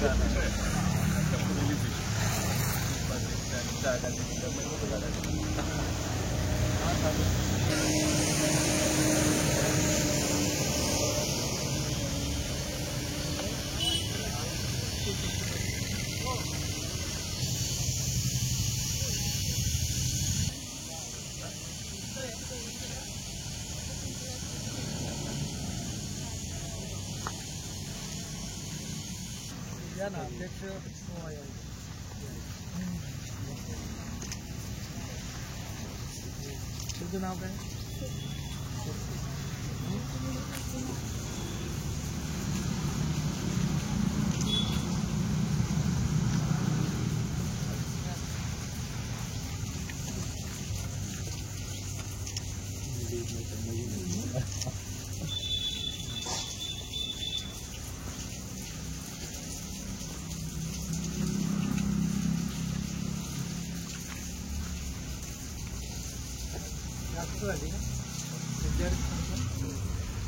या ना अध्यक्ष तुझं नाव काय?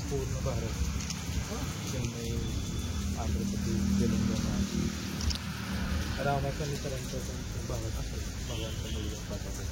पूर्ण भारत चेन्नई आंध्र प्रदेश तेलंगणा रामाचालीपर्यंत भागात असेल भगवानचा मुलगा पाठवतो.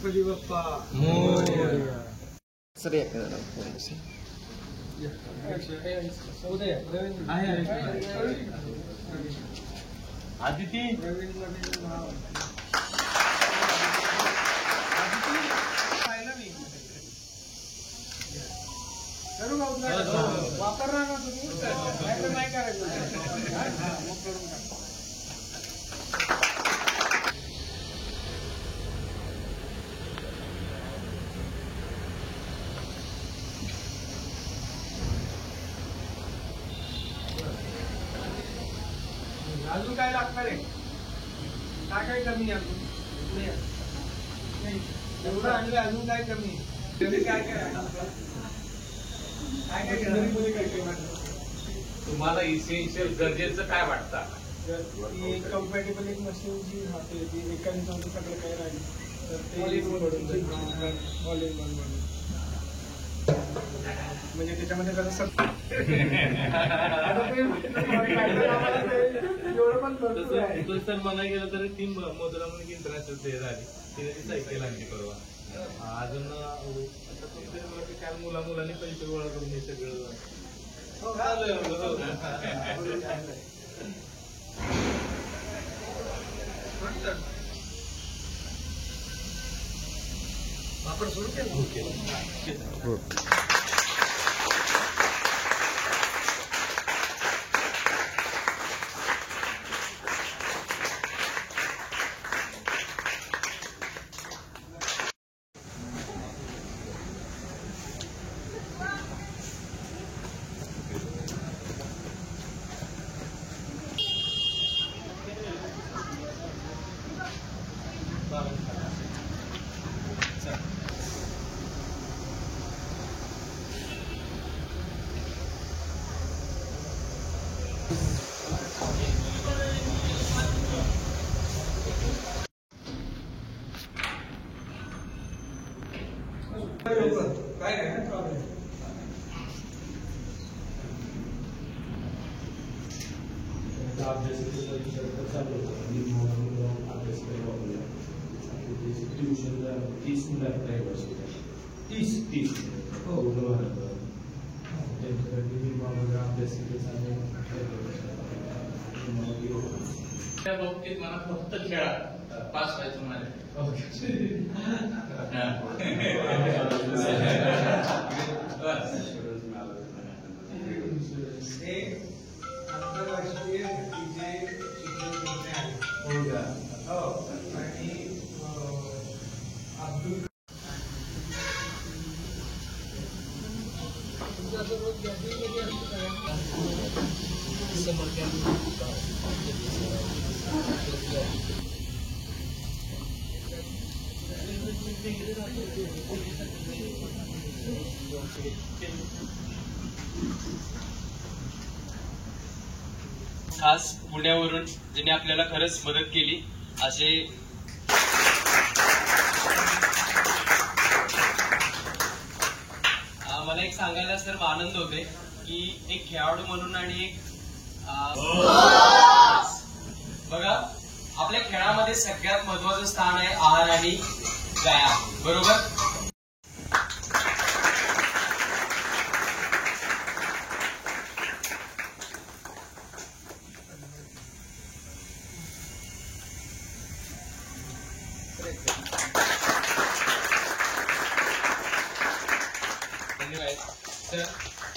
गणपती बाप्पा मोरया. सर एक आदिती वापरणार ना तुम्ही नाही करायचं. अजून काय लागणार आहे? काय काय कमी आहे अजून? एवढं आणलं अजून काय कमी? काय तुम्हाला इसेन्शियल गरजेचं काय वाटतं? कम्पॅटेबल एक मशीन जी राहते ती एका दिवसामध्ये सगळं काय राहील तर ते म्हणजे त्याच्यामध्ये कसं एवढं पण तर म्हणायला गेलं तरी 3 मुद्रा म्हणून इंटरनॅशनल प्लेअर झाली. तिने ती सायकल आणली परवा. अजून काल मुलांनी पैसे गोळा करून हे सगळं वापर सुरू केला. काय नाही प्रॉब्लेम. तीस त्या बाबतीत मला फक्त खेळा पास व्हायचं मला. हे आंतरराष्ट्रीय घाटीचे शिक्षण संस्थे आहे. हो आणि अब्दुल खास पुण्यावरून ज्यांनी आपल्याला खरंच मदत केली असे मला एक सांगायला सर्व आनंद होते की एक खेळाडू म्हणून आणि एक बघा आपल्या खेळामध्ये सगळ्यात महत्वाचं स्थान आहे आहार आणि व्यायाम, बरोबर.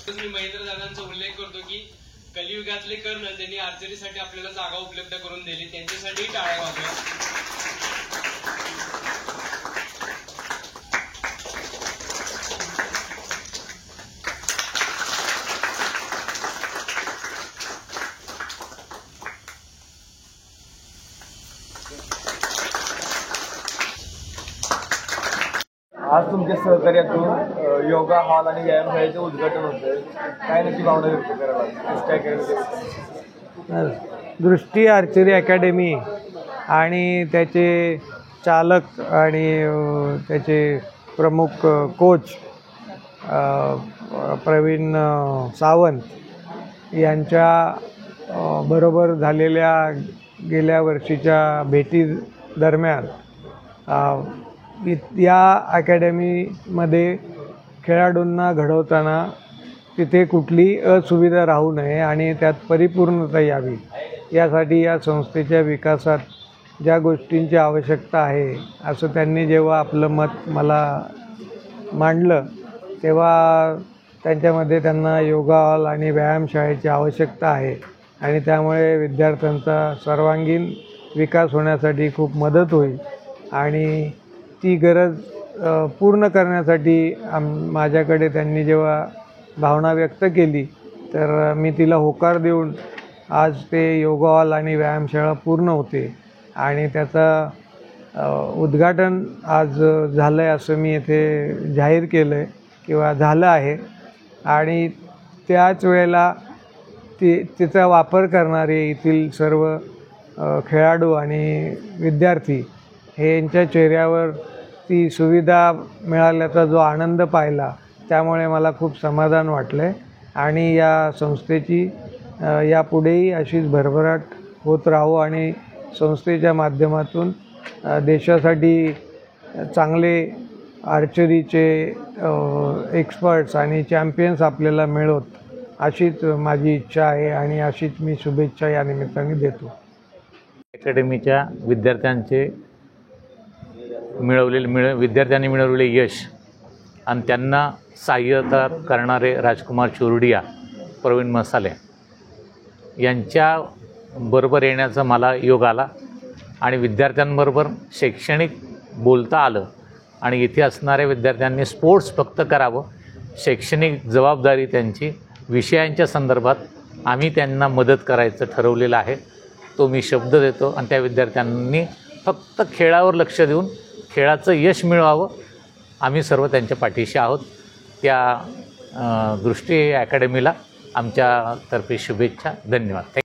तर मी महेंद्र दादांचा उल्लेख करतो की कलियुगातले कर्ण त्यांनी आर्चरीसाठी आपल्याला जागा उपलब्ध करून दिली, त्यांच्यासाठी टाळ्या वाजवा. आज तुमच्या सहकार्यातून योगा हॉल आणि व्यायामशाळेचे उद्घाटन होतं. काय नक्की भावना व्यक्त करायला काय करायला? दृष्टी आर्चरी अकॅडमी आणि त्याचे चालक आणि त्याचे प्रमुख कोच प्रवीण सावंत यांच्या बरोबर झालेल्या गेल्या वर्षीच्या भेटी दरम्यान या अकॅडमीमध्ये खेळाडूंना घडवताना तिथे कुठली असुविधा राहू नये आणि त्यात परिपूर्णता यावी यासाठी या संस्थेच्या विकासात ज्या गोष्टींची आवश्यकता आहे असं त्यांनी जेव्हा आपलं मत मला मांडलं तेव्हा त्यांच्यामध्ये त्यांना योगा हॉल आणि व्यायामशाळेची आवश्यकता आहे आणि त्यामुळे विद्यार्थ्यांचा सर्वांगीण विकास होण्यासाठी खूप मदत होईल आणि ती गरज पूर्ण करण्यासाठी माझ्याकडे त्यांनी जेव्हा भावना व्यक्त केली तर मी तिला होकार देऊन आज ते योगा हॉल आणि व्यायामशाळा पूर्ण होते आणि त्याचा उद्घाटन आज झालं आहे असं मी येथे जाहीर केलं आहे किंवा झालं आहे आणि त्याच वेळेला तिचा वापर करणारे येथील सर्व खेळाडू आणि विद्यार्थी हे यांच्या चेहऱ्यावर ती सुविधा मिळाल्याचा जो आनंद पाहिला त्यामुळे मला खूप समाधान वाटलं आहे आणि या संस्थेची यापुढेही अशीच भरभराट होत राहो आणि संस्थेच्या माध्यमातून देशासाठी चांगले आर्चरीचे एक्सपर्ट्स आणि चॅम्पियन्स आपल्याला मिळवत अशीच माझी इच्छा आहे आणि अशीच मी शुभेच्छा या निमित्ताने देतो. अकॅडमीच्या विद्यार्थ्यांचे विद्यार्थ्यांनी मिळवलेले यश आणि त्यांना सहाय्यता करणारे राजकुमार चोरडिया, प्रवीण मसाले यांच्याबरोबर येण्याचा मला योग आला आणि विद्यार्थ्यांबरोबर शैक्षणिक बोलता आलं आणि इथे असणाऱ्या विद्यार्थ्यांनी स्पोर्ट्स फक्त करावं, शैक्षणिक जबाबदारी त्यांची विषयांच्या संदर्भात आम्ही त्यांना मदत करायचं ठरवलेलं आहे. तो मी शब्द देतो आणि त्या विद्यार्थ्यांनी फक्त खेळावर लक्ष देऊन खेळाचं यश मिळवावं. आम्ही सर्व त्यांच्या पाठीशी आहोत. त्या दृष्टी अकॅडमीला आमच्यातर्फे शुभेच्छा. धन्यवाद.